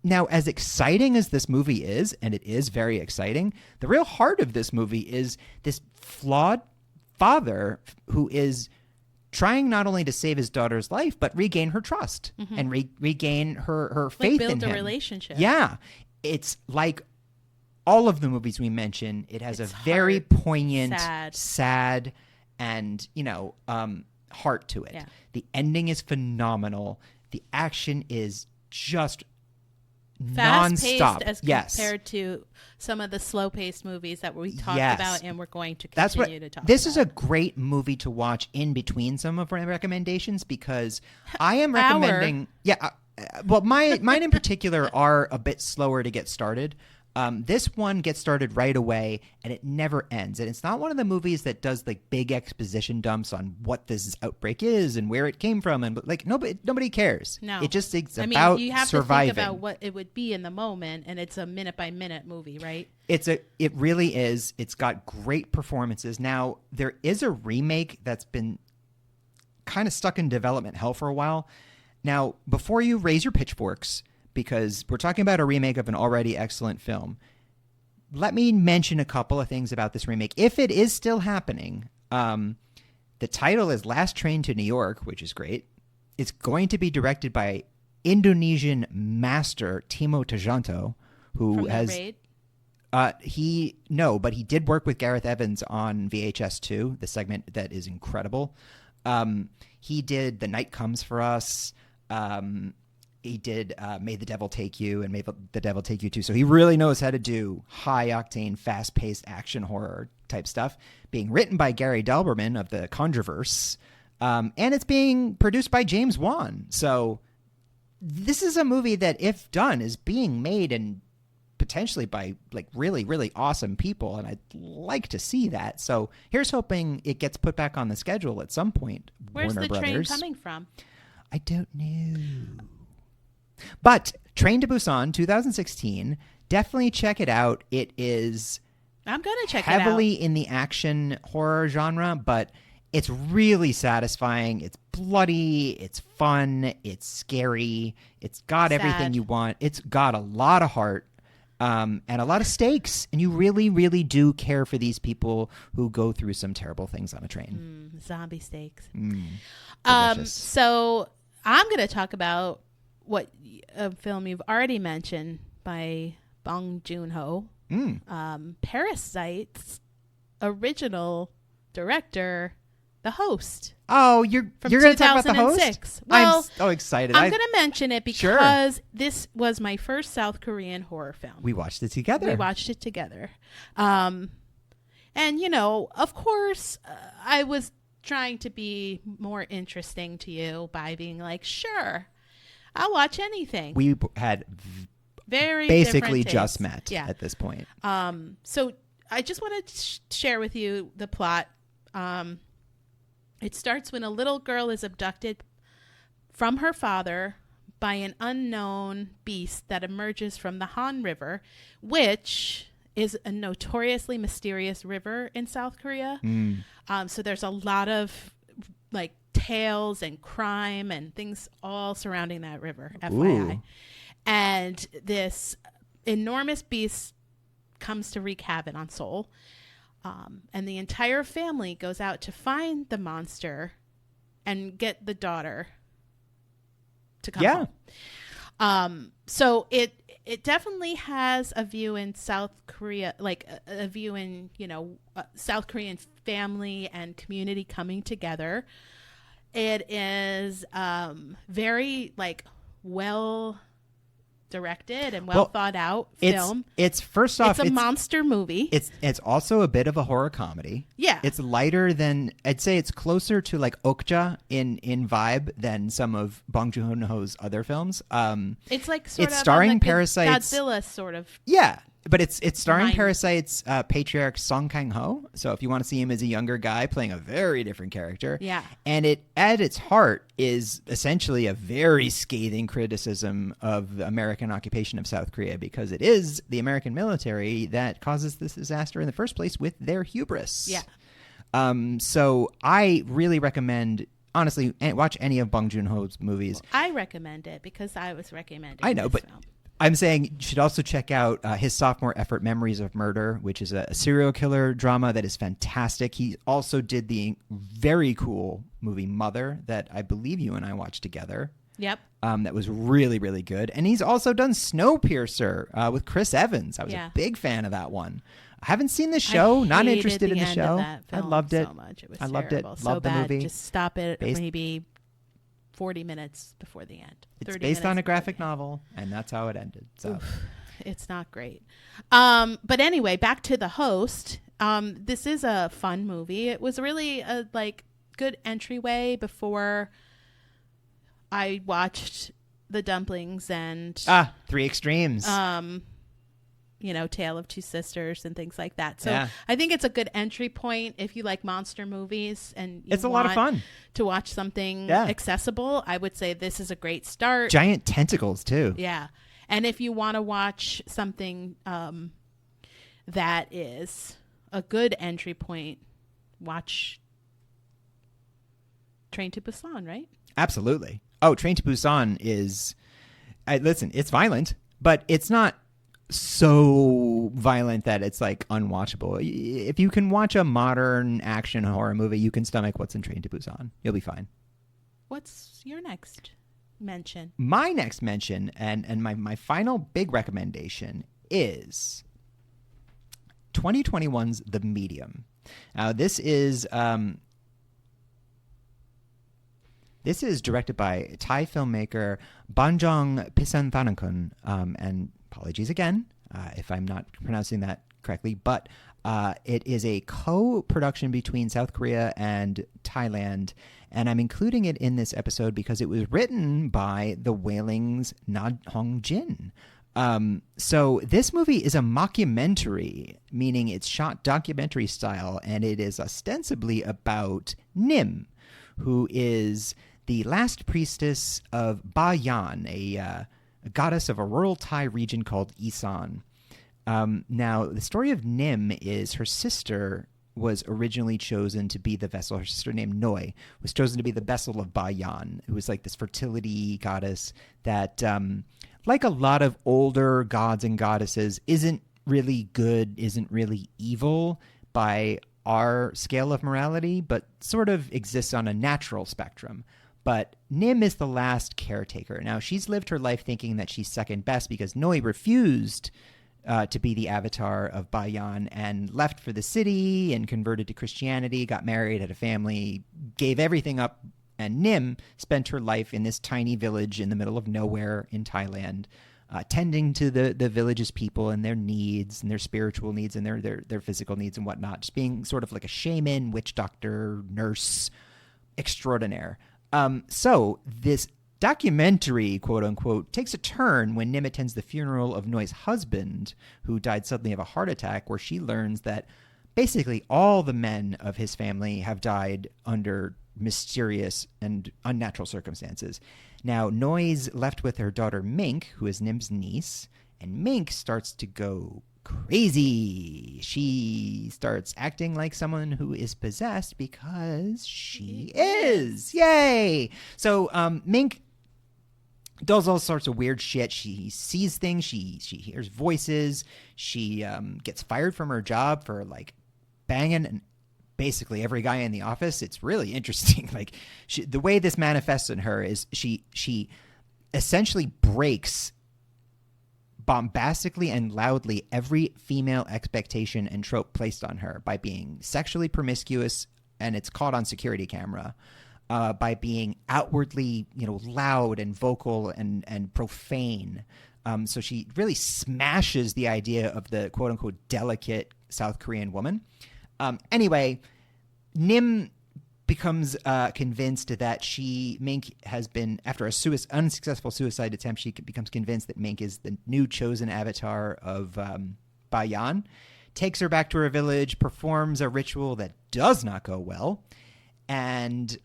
Now, as exciting as this movie is, and it is very exciting, the real heart of this movie is this flawed father who is trying not only to save his daughter's life, but regain her trust and regain her faith in him. Build a relationship. Yeah. It's like all of the movies we mention, it has a very poignant, sad, and, heart to it. Yeah. The ending is phenomenal. The action is just fast-paced as compared to some of the slow-paced movies that we talked about and we're going to continue to talk about. This is a great movie to watch in between some of our recommendations because I am recommending... mine in particular are a bit slower to get started. This one gets started right away and it never ends. And it's not one of the movies that does like big exposition dumps on what this outbreak is and where it came from. And like nobody cares. No, it just is about you have surviving. To think about what it would be in the moment, and it's a minute by minute movie, right? It really is. It's got great performances. Now there is a remake that's been kind of stuck in development hell for a while. Now, before you raise your pitchforks, because we're talking about a remake of an already excellent film, let me mention a couple of things about this remake. If it is still happening, the title is Last Train to New York, which is great. It's going to be directed by Indonesian master Timo Tjahjanto, who From has... Raid? but he did work with Gareth Evans on VHS 2, the segment that is incredible. He did The Night Comes for Us. He did May the Devil Take You and May the Devil Take You Too. So he really knows how to do high-octane, fast-paced action horror type stuff. Being written by Gary Dalberman of the Conjureverse. And it's being produced by James Wan. So this is a movie that, if done, is being made and potentially by like really, really awesome people. And I'd like to see that. So here's hoping it gets put back on the schedule at some point. Where's Warner the Brothers. train coming from? I don't know. But Train to Busan 2016, definitely check it out. It is I'm going to check it out. Heavily in the action horror genre, but it's really satisfying. It's bloody, it's fun, it's scary. It's got everything you want. It's got a lot of heart and a lot of stakes. And you really, really do care for these people who go through some terrible things on a train. Zombie steaks. So I'm going to talk about a film you've already mentioned by Bong Joon-ho, Parasites. original director, the host. Oh, you're going to talk about the host? 2006. Well, I'm so excited. I'm going to mention it because this was my first South Korean horror film. We watched it together. And, you know, of course, I was trying to be more interesting to you by being like, sure, I'll watch anything. We had very basically different just tastes. met at this point. So I just want to share with you the plot. It starts when a little girl is abducted from her father by an unknown beast that emerges from the Han River, which is a notoriously mysterious river in South Korea. So there's a lot of like tales and crime and things all surrounding that river, FYI. Ooh. And this enormous beast comes to wreak havoc on Seoul. And the entire family goes out to find the monster and get the daughter to come home. So it definitely has a view in South Korea, like a view in, you know, South Korean family and community coming together. It is very like well directed and well thought out film. It's first off, it's a monster movie. It's also a bit of a horror comedy. Yeah. It's lighter than, I'd say it's closer to like Okja in vibe than some of Bong Joon-ho's other films. It's like sort it's of starring on the Parasite's Godzilla sort of. Yeah. But it's starring Mine. Parasite's patriarch Song Kang-ho. So if you want to see him as a younger guy playing a very different character. Yeah. And it, at its heart, is essentially a very scathing criticism of the American occupation of South Korea, because it is the American military that causes this disaster in the first place with their hubris. Yeah. So I really recommend, honestly, watch any of Bong Joon-ho's movies. Well, I recommend it because I was recommending I know, this but film. I'm saying you should also check out his sophomore effort, Memories of Murder, which is a serial killer drama that is fantastic. He also did the very cool movie Mother that I believe you and I watched together. Yep. That was really, really good. And he's also done Snowpiercer with Chris Evans. I was a big fan of that one. I haven't seen the show. Not interested in the show. I loved it. So much. It was I loved terrible. it. So Loved the bad. movie. Just stop it maybe 40 minutes before the end. It's based on a graphic novel, and that's how it ended. So oof, it's not great. But anyway, back to The Host. This is a fun movie. It was really a like good entryway before I watched The Dumplings and Three Extremes. You know, Tale of Two Sisters and things like that. So I think it's a good entry point if you like monster movies and it's a lot of fun to watch something accessible. I would say this is a great start. Giant tentacles too. Yeah. And if you want to watch something that is a good entry point, watch Train to Busan, right? Absolutely. Oh, Train to Busan is, listen, it's violent, but it's not so violent that it's like unwatchable. If you can watch a modern action horror movie, you can stomach what's in Train to Busan. You'll be fine. What's your next mention? My next mention and my final big recommendation is 2021's The Medium. Now this is directed by Thai filmmaker Banjong Pisanthanakun, and apologies again if I'm not pronouncing that correctly, but it is a co-production between South Korea and Thailand, and I'm including it in this episode because it was written by the Wailing's Na Hong Jin. So this movie is a mockumentary, meaning it's shot documentary style, and it is ostensibly about Nim, who is the last priestess of Ba Yan, a goddess of a rural Thai region called Isan. Now, the story of Nim is her sister was originally chosen to be the vessel. Her sister named Noi was chosen to be the vessel of Ba Yan. It was like this fertility goddess that, like a lot of older gods and goddesses, isn't really good, isn't really evil by our scale of morality, but sort of exists on a natural spectrum. But Nim is the last caretaker. Now, she's lived her life thinking that she's second best because Noi refused to be the avatar of Bayan and left for the city and converted to Christianity, got married, had a family, gave everything up. And Nim spent her life in this tiny village in the middle of nowhere in Thailand, tending to the village's people and their needs and their spiritual needs and their physical needs and whatnot, just being sort of like a shaman, witch doctor, nurse extraordinaire. So this documentary, quote unquote, takes a turn when Nim attends the funeral of Noi's husband, who died suddenly of a heart attack, where she learns that basically all the men of his family have died under mysterious and unnatural circumstances. Now, Noi's left with her daughter Mink, who is Nim's niece, and Mink starts to go crazy. She starts acting like someone who is possessed because she is. Yay! So Mink does all sorts of weird shit. She sees things. She hears voices. She gets fired from her job for like banging basically every guy in the office. It's really interesting. Like the way this manifests in her is she essentially breaks bombastically and loudly every female expectation and trope placed on her by being sexually promiscuous, and it's caught on security camera, by being outwardly, loud and vocal and profane. So she really smashes the idea of the quote unquote delicate South Korean woman. Anyway, Nim becomes convinced that Mink has been, after a unsuccessful suicide attempt, she becomes convinced that Mink is the new chosen avatar of Bayan, takes her back to her village, performs a ritual that does not go well, and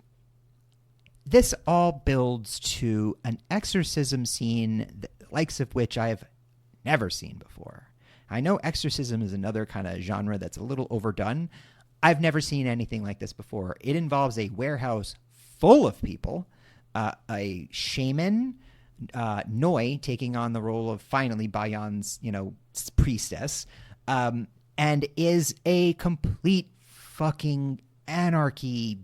this all builds to an exorcism scene, the likes of which I have never seen before. I know exorcism is another kind of genre that's a little overdone. I've never seen anything like this before. It involves a warehouse full of people, a shaman, Noi taking on the role of finally Bayan's, priestess, and is a complete fucking anarchy,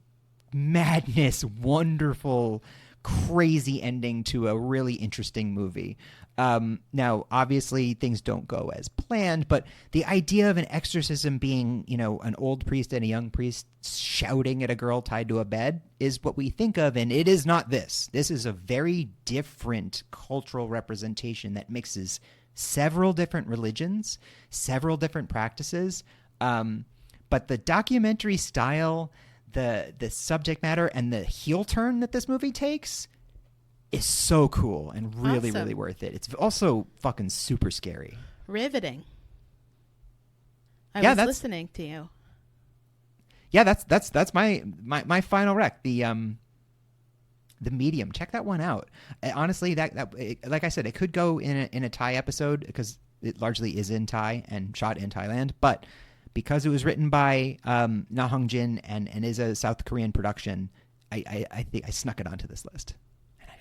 madness, wonderful, crazy ending to a really interesting movie. Now, obviously, things don't go as planned, but the idea of an exorcism being, an old priest and a young priest shouting at a girl tied to a bed is what we think of, and it is not this. This is a very different cultural representation that mixes several different religions, several different practices, but the documentary style, the subject matter, and the heel turn that this movie takes is so cool and really, awesome. Really worth it. It's also fucking super scary. Riveting. I was listening to you. Yeah, that's my final rec. The Medium. Check that one out. Honestly, that like I said, it could go in a Thai episode because it largely is in Thai and shot in Thailand, but because it was written by Na Hong Jin and is a South Korean production, I think I snuck it onto this list.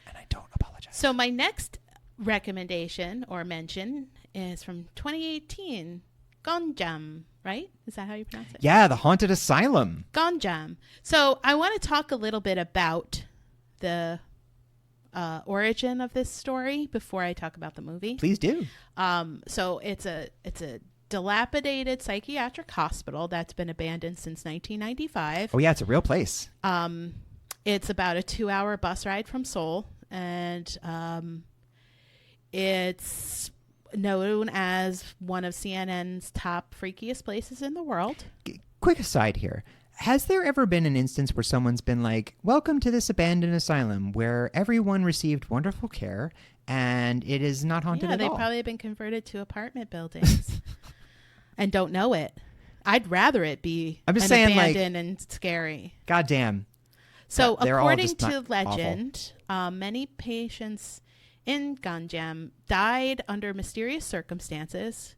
And I don't apologize. So my next recommendation or mention is from 2018, Gonjam, right? Is that how you pronounce it? Yeah, the Haunted Asylum. Gonjam. So I want to talk a little bit about the origin of this story before I talk about the movie. Please do. So it's a dilapidated psychiatric hospital that's been abandoned since 1995. Oh yeah, it's a real place. It's about a 2-hour bus ride from Seoul, and it's known as one of CNN's top freakiest places in the world. Quick aside here. Has there ever been an instance where someone's been like, welcome to this abandoned asylum where everyone received wonderful care and it is not haunted at all? Yeah, they've probably been converted to apartment buildings and don't know it. I'd rather it be abandoned and scary. Goddamn. So according to legend, many patients in Ganjam died under mysterious circumstances,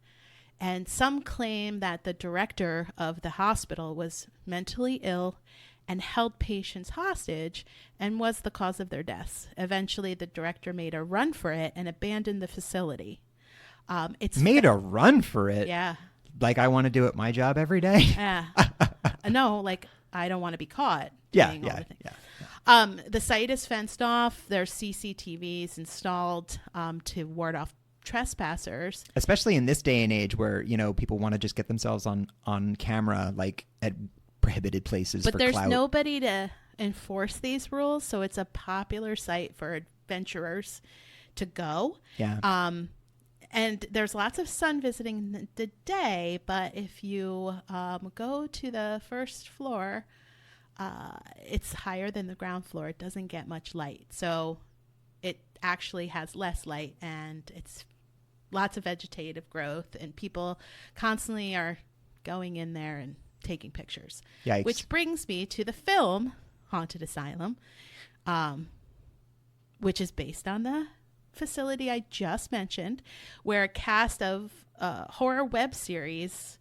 and some claim that the director of the hospital was mentally ill and held patients hostage and was the cause of their deaths. Eventually, the director made a run for it and abandoned the facility. A run for it? Yeah. Like I want to do it my job every day? Yeah. No, like I don't want to be caught. Yeah. The site is fenced off. There's CCTVs installed to ward off trespassers. Especially in this day and age where, you know, people want to just get themselves on camera, like at prohibited places But for there's clout. nobody to enforce these rules, so it's a popular site for adventurers to go. Yeah. And there's lots of sun visiting the day, but if you go to the first floor, it's higher than the ground floor. It doesn't get much light, so it actually has less light, and it's lots of vegetative growth, and people constantly are going in there and taking pictures. Yikes. Which brings me to the film Haunted Asylum, which is based on the facility I just mentioned, where a cast of horror web series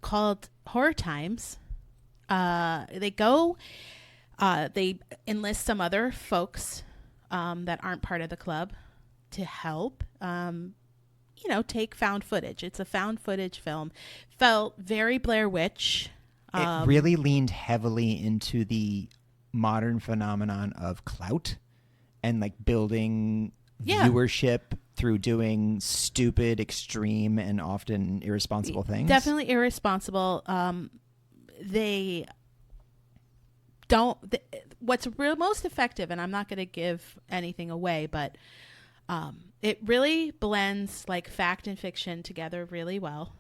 called Horror Times, they enlist some other folks that aren't part of the club to help take found footage. It's a found footage film. Felt very Blair Witch. It really leaned heavily into the modern phenomenon of clout and like building viewership through doing stupid, extreme, and often irresponsible things. Definitely irresponsible. They don't. What's most effective, and I'm not going to give anything away, but it really blends like fact and fiction together really well.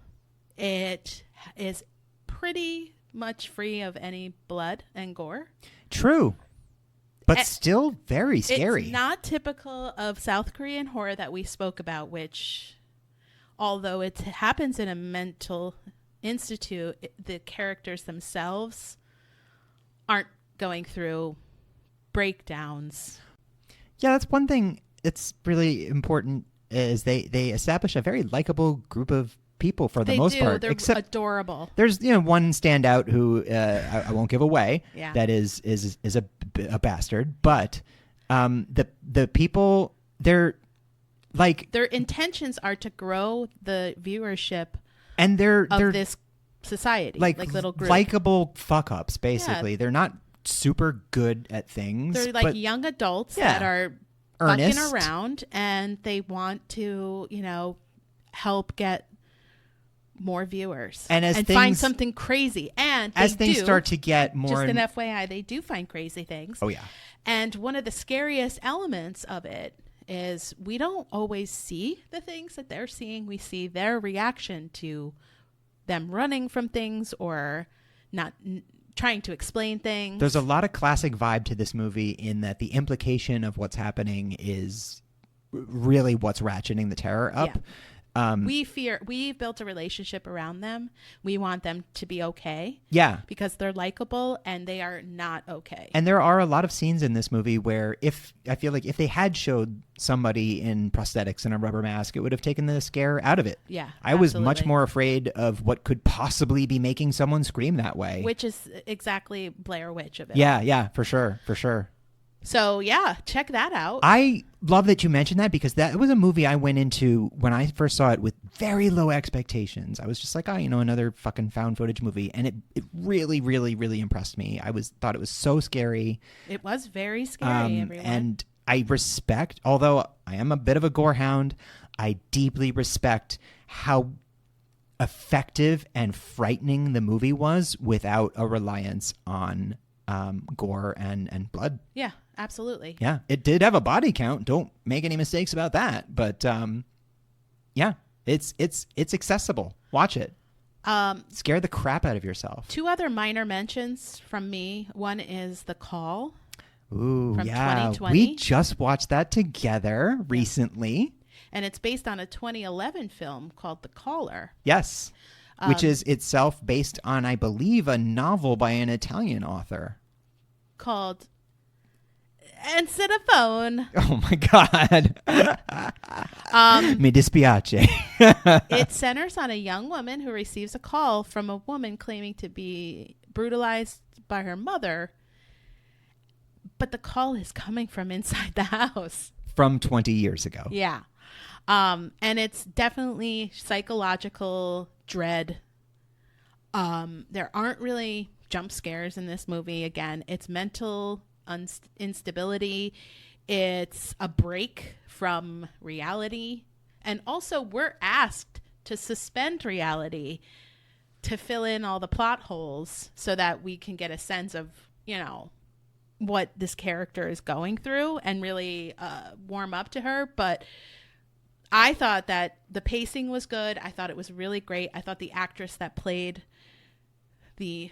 It is pretty much free of any blood and gore. True. But still very scary. It's not typical of South Korean horror that we spoke about, which, although it happens in a mental institute, the characters themselves aren't going through breakdowns. Yeah, that's one thing that's really important is they establish a very likable group of people for the most part. They're adorable. There's one standout who I won't give away. Yeah. That is a bastard, but the people they're like their intentions are to grow the viewership and they're this society, like little group. Likable fuck ups basically. Yeah. They're not super good at things. They're like young adults that are earnest, fucking around, and they want to help get more viewers and find something crazy. And as things start to get more, just an FYI, they do find crazy things. Oh yeah. And one of the scariest elements of it is we don't always see the things that they're seeing. We see their reaction to them running from things or not trying to explain things. There's a lot of classic vibe to this movie in that the implication of what's happening is really what's ratcheting the terror up. Yeah. We've built a relationship around them. We want them to be okay. Yeah. Because they're likable and they are not okay. And there are a lot of scenes in this movie where I feel like if they had showed somebody in prosthetics and a rubber mask, it would have taken the scare out of it. Yeah. I was much more afraid of what could possibly be making someone scream that way. Which is exactly Blair Witch of it. Yeah, for sure. So, yeah, check that out. I love that you mentioned that because that was a movie I went into when I first saw it with very low expectations. I was just like, another fucking found footage movie. And it really, really, really impressed me. Thought it was so scary. It was very scary, everyone. And I respect, although I am a bit of a gore hound, I deeply respect how effective and frightening the movie was without a reliance on gore and blood. Yeah, absolutely. Yeah, it did have a body count. Don't make any mistakes about that. But yeah, it's accessible. Watch it. Scare the crap out of yourself. 2 other minor mentions from me. One is The Call. Ooh, from yeah. 2020. We just watched that together recently. And it's based on a 2011 film called The Caller. Yes. Which is itself based on, I believe, a novel by an Italian author. Called Answer the Phone. Oh, my God. Mi dispiace. It centers on a young woman who receives a call from a woman claiming to be brutalized by her mother. But the call is coming from inside the house. From 20 years ago. Yeah. And it's definitely psychological dread. There aren't really jump scares in this movie. Again, it's mental instability. It's a break from reality. And also, we're asked to suspend reality to fill in all the plot holes so that we can get a sense of, what this character is going through and really warm up to her. But I thought that the pacing was good. I thought it was really great. I thought the actress that played the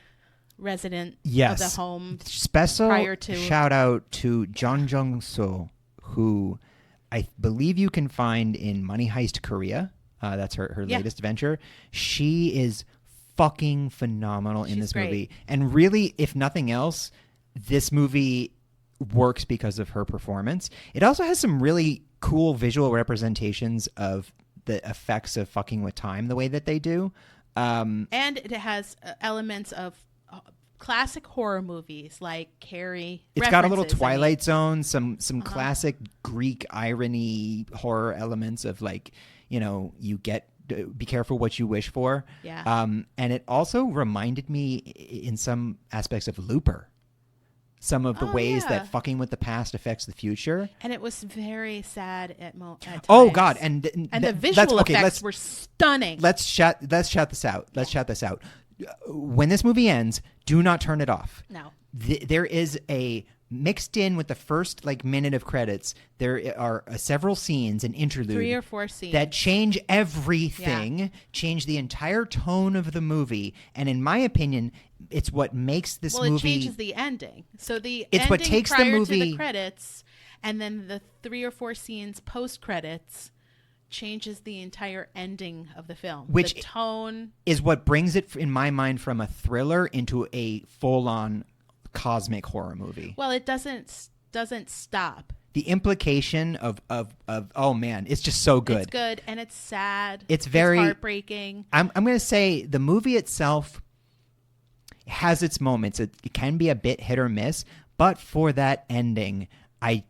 resident of the home special prior to shout out to Jung Jung-soo, who I believe you can find in Money Heist Korea. That's her latest venture. She is fucking phenomenal in this movie. And really, if nothing else, this movie works because of her performance. It also has some really cool visual representations of the effects of fucking with time the way that they do. And it has elements of classic horror movies like Carrie. It's got a little Twilight Zone, some classic Greek irony horror elements of you get be careful what you wish for. Yeah. And it also reminded me in some aspects of Looper. Some of the ways that fucking with the past affects the future. And it was very sad at times. Oh God. And the visual effects were stunning. Let's shout this out. Let's shout this out. When this movie ends, do not turn it off. No. There is a mixed in with the first minute of credits. There are several scenes, an interlude, 3 or 4 scenes that change everything, change the entire tone of the movie, and in my opinion, it's what makes this movie. Well, it changes the ending. So it's ending what takes prior the movie to the credits, and then the 3 or 4 scenes post credits changes the entire ending of the film. Which the tone is what brings it, in my mind, from a thriller into a full-on cosmic horror movie. Well, it doesn't stop. The implication of oh man, it's just so good. It's good and it's sad. It's very heartbreaking. I'm going to say the movie itself has its moments. It can be a bit hit or miss, but for that ending, I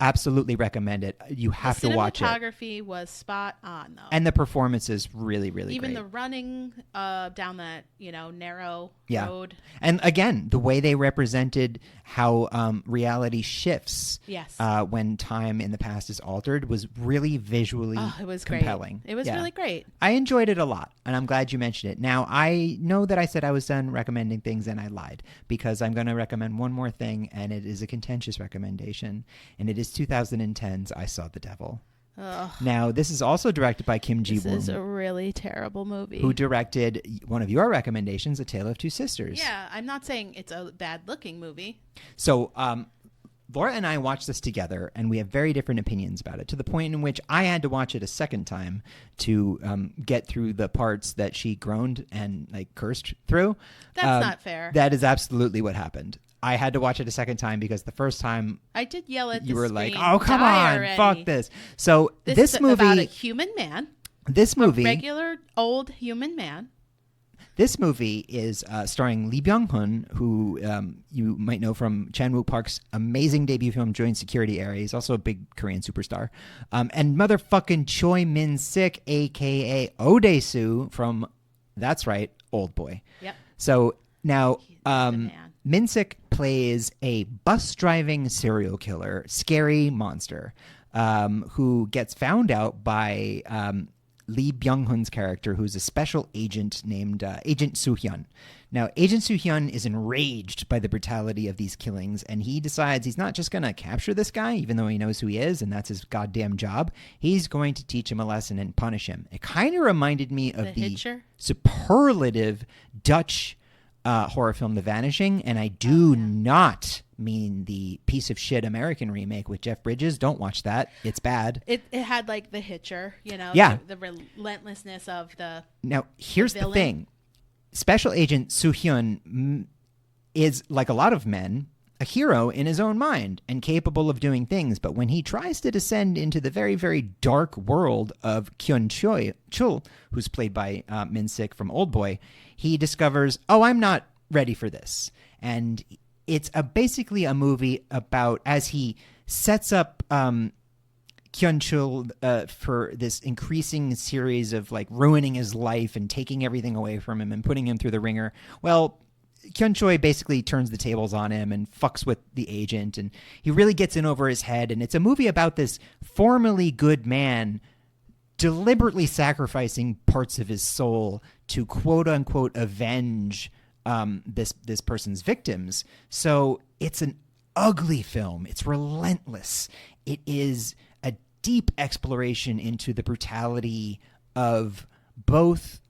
absolutely recommend it. You have to watch it. Cinematography was spot on, though, and the performance is really, really even great. The running down that narrow road. And again, the way they represented how reality shifts. Yes. When time in the past is altered was really visually it was compelling. Great. It was really great. I enjoyed it a lot, and I'm glad you mentioned it. Now, I know that I said I was done recommending things, and I lied, because I'm going to recommend one more thing, and it is a contentious recommendation, and it is 2010's I Saw the Devil. Ugh. Now, this is also directed by Kim Ji-woon. This is a really terrible movie. Who directed one of your recommendations, A Tale of Two Sisters. Yeah, I'm not saying it's a bad-looking movie. So, Laura and I watched this together, and we have very different opinions about it, to the point in which I had to watch it a second time to get through the parts that she groaned and cursed through. That's not fair. That is absolutely what happened. I had to watch it a second time because the first time I did yell at you the were screen, like, "Oh, come on, already. fuck this!" So this is movie about a human man. This movie, a regular old human man. This movie is starring Lee Byung-hun, who you might know from Chan-wook Park's amazing debut film Joint Security Area. He's also a big Korean superstar. And motherfucking Choi Min-sik, a.k.a. Odae-soo from, that's right, Old Boy. Yep. So now Min-sik plays a bus-driving serial killer, scary monster, who gets found out by Lee Byung-hun's character, who's a special agent named Agent Soo-hyun. Now, Agent Soo-hyun is enraged by the brutality of these killings, and he decides he's not just going to capture this guy, even though he knows who he is, and that's his goddamn job. He's going to teach him a lesson and punish him. It kind of reminded me of the superlative Dutch horror film The Vanishing, and I do not mean the piece of shit American remake with Jeff Bridges. Don't watch that. It's bad. It had the Hitcher, the relentlessness of the Now, here's the thing. Special Agent Soo-hyun is, like a lot of men, a hero in his own mind and capable of doing things, but when he tries to descend into the very, very dark world of Kyun Chul, who's played by Min-sik from Old Boy, he discovers, I'm not ready for this. And it's basically a movie about, as he sets up Kyun Chul for this increasing series of ruining his life and taking everything away from him and putting him through the ringer. Well, Kyun Choi basically turns the tables on him and fucks with the agent, and he really gets in over his head. And it's a movie about this formerly good man deliberately sacrificing parts of his soul to quote unquote avenge this person's victims. So it's an ugly film. It's relentless. It is a deep exploration into the brutality of both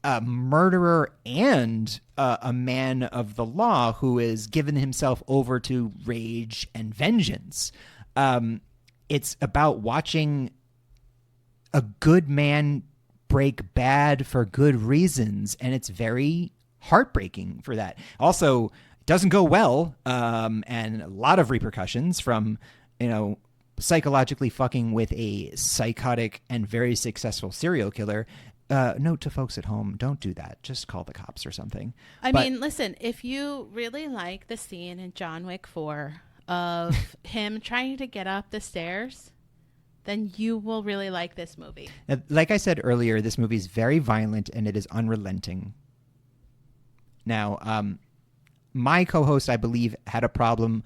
a murderer and a man of the law who has given himself over to rage and vengeance. It's about watching a good man break bad for good reasons, and it's very heartbreaking for that. Also, it doesn't go well, and a lot of repercussions from, psychologically fucking with a psychotic and very successful serial killer. Note to folks at home, don't do that. Just call the cops or something. I mean, listen, if you really like the scene in John Wick 4 of him trying to get up the stairs, then you will really like this movie. Like I said earlier, this movie is very violent and it is unrelenting. Now, my co-host, I believe, had a problem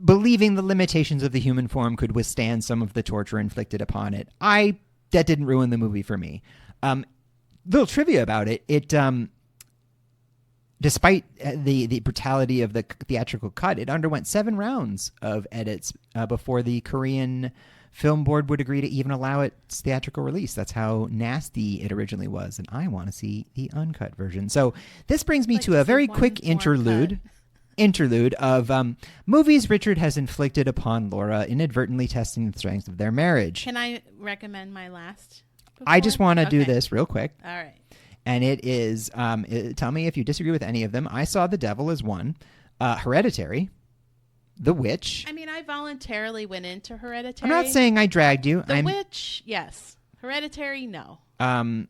believing the limitations of the human form could withstand some of the torture inflicted upon it. That didn't ruin the movie for me. Little trivia about it. Despite the brutality of the theatrical cut, it underwent 7 rounds of edits before the Korean Film Board would agree to even allow its theatrical release. That's how nasty it originally was, and I want to see the uncut version. So this brings me to a very quick interlude of movies Richard has inflicted upon Laura, inadvertently testing the strength of their marriage. Can I recommend my last? I just want to do this real quick. All right. And it is, tell me if you disagree with any of them. I Saw the Devil as one. Hereditary. The Witch. I mean, I voluntarily went into Hereditary. I'm not saying I dragged you. The Witch, yes. Hereditary, no.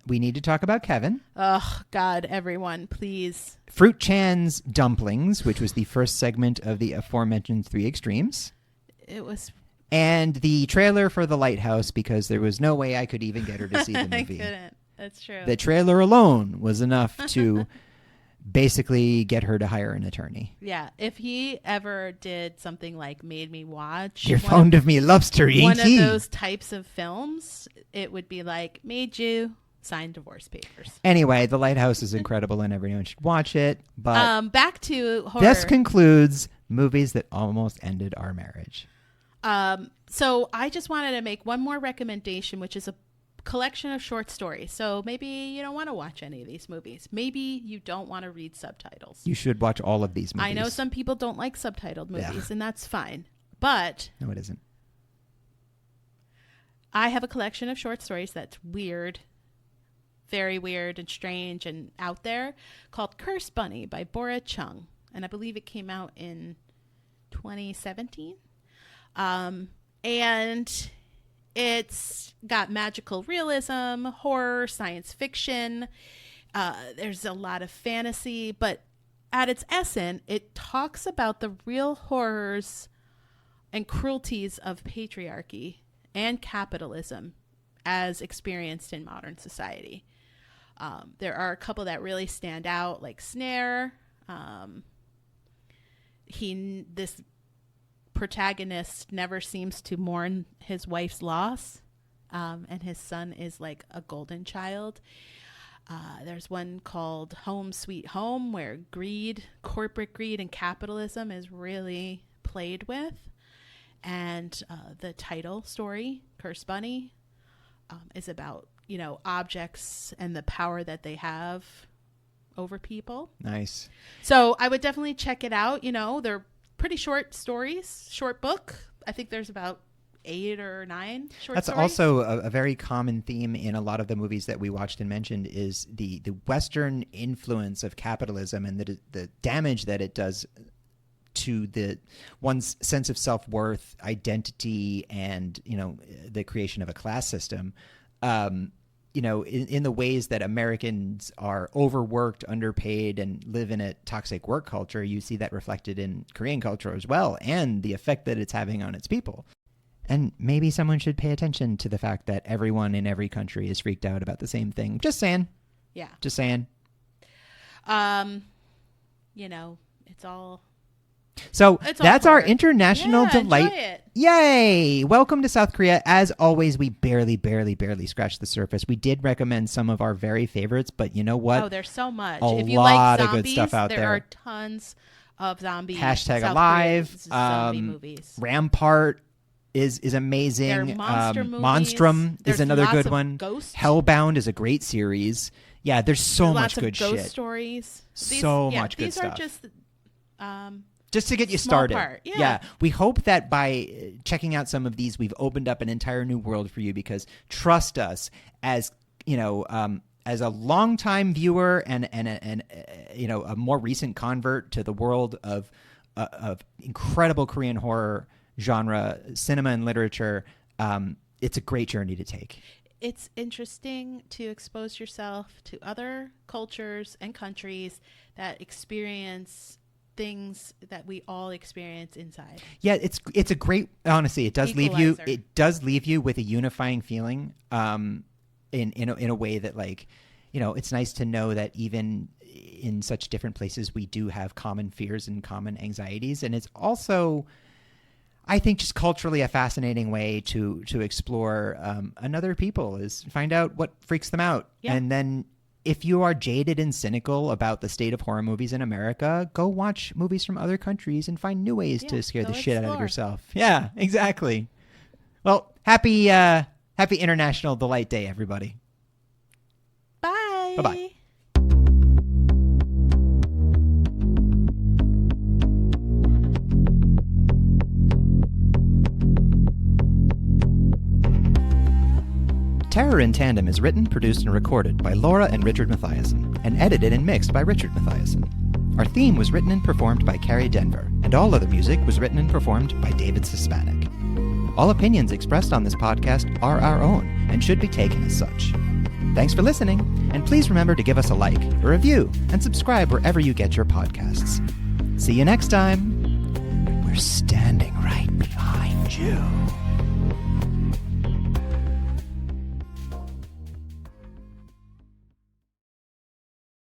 We need to talk about Kevin. Oh, God, everyone, please. Fruit Chan's Dumplings, which was the first segment of the aforementioned 3 Extremes. It was... And the trailer for The Lighthouse, because there was no way I could even get her to see the movie. I couldn't. That's true. The trailer alone was enough to basically get her to hire an attorney. Yeah. If he ever did something like made me watch... You're fond of me, lobster, ain't one ye? of those types of films, it would be like, made you sign divorce papers. Anyway, The Lighthouse is incredible and everyone should watch it. But back to horror. This concludes movies that almost ended our marriage. So I just wanted to make one more recommendation, which is a collection of short stories. So maybe you don't want to watch any of these movies. Maybe you don't want to read subtitles. You should watch all of these movies. I know some people don't like subtitled movies, and that's fine. But no, it isn't. I have a collection of short stories that's weird, very weird and strange and out there, called Curse Bunny by Bora Chung. And I believe it came out in 2017. And it's got magical realism, horror, science fiction. There's a lot of fantasy, but at its essence, it talks about the real horrors and cruelties of patriarchy and capitalism as experienced in modern society. There are a couple that really stand out, like Snare. This protagonist never seems to mourn his wife's loss, and his son is like a golden child. There's one called Home Sweet Home, where corporate greed and capitalism is really played with. And the title story, Curse Bunny, is about, objects and the power that they have over people. Nice. So I would definitely check it out. They're pretty short stories, short book. I think there's about 8 or 9 short That's stories. also a very common theme in a lot of the movies that we watched and mentioned is the Western influence of capitalism and the damage that it does to one's sense of self-worth, identity, and the creation of a class system. In the ways that Americans are overworked, underpaid, and live in a toxic work culture, you see that reflected in Korean culture as well, and the effect that it's having on its people. And maybe someone should pay attention to the fact that everyone in every country is freaked out about the same thing. Just saying. Yeah. Just saying. It's all So It's all that's our horror. international Yeah, delight. enjoy it. Yay! Welcome to South Korea. As always, we barely scratched the surface. We did recommend some of our very favorites, but you know what? Oh, there's so much. A If you lot like of zombies, good stuff out there there. are tons of zombie Hashtag South Alive. Korean zombie movies. Rampart is amazing. There are monster movies. Monstrum There's is another lots good of one. ghost- Hellbound is a great series. Yeah, there's so much lots good of ghost shit. stories. So much good these stuff. Are just Just to get you small started. part. Yeah. We hope that by checking out some of these, we've opened up an entire new world for you, because trust us, as you know, as a longtime viewer and you know, a more recent convert to the world of incredible Korean horror genre, cinema and literature, it's a great journey to take. It's interesting to expose yourself to other cultures and countries that experience things that we all experience inside. Yeah, it's a great, honestly, it does Equalizer. leave you with a unifying feeling, in a way that, like, you know, it's nice to know that even in such different places we do have common fears and common anxieties. And it's also, I think, just culturally a fascinating way to explore another people, is find out what freaks them out. Yeah. And then if you are jaded and cynical about the state of horror movies in America, go watch movies from other countries and find new ways to scare the shit out of yourself. Yeah, exactly. Well, happy International Delight Day, everybody. Bye. Bye-bye. Terror in Tandem is written, produced, and recorded by Laura and Richard Mathiasen, and edited and mixed by Richard Mathiasen. Our theme was written and performed by Carrie Denver, and all other music was written and performed by David Suspanic. All opinions expressed on this podcast are our own and should be taken as such. Thanks for listening, and please remember to give us a like, a review, and subscribe wherever you get your podcasts. See you next time. We're standing right behind you.